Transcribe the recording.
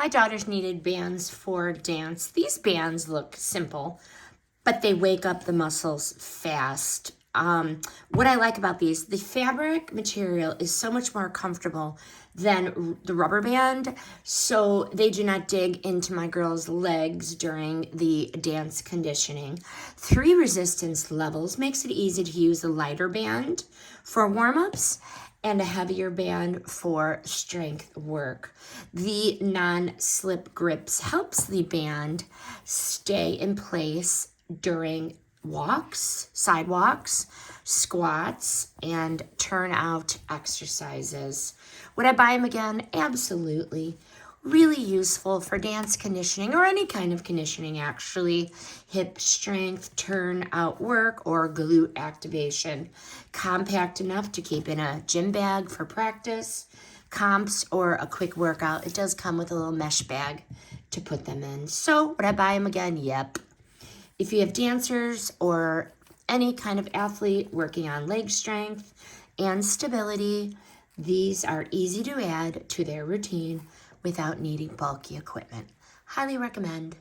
my daughters needed bands for dance. These bands look simple, but they wake up the muscles fast. What I like about these, the fabric material is so much more comfortable than the rubber band, so they do not dig into my girls' legs during the dance conditioning. 3 resistance levels makes it easy to use a lighter band for warm-ups and a heavier band for strength work. The non-slip grips helps the band stay in place during walks, sidewalks, squats, and turnout exercises. Would I buy them again? Absolutely. Really useful for dance conditioning or any kind of conditioning, actually. Hip strength, turnout work, or glute activation. Compact enough to keep in a gym bag for practice, comps, or a quick workout. It does come with a little mesh bag to put them in. So would I buy them again? Yep. If you have dancers or any kind of athlete working on leg strength and stability, these are easy to add to their routine without needing bulky equipment. Highly recommend.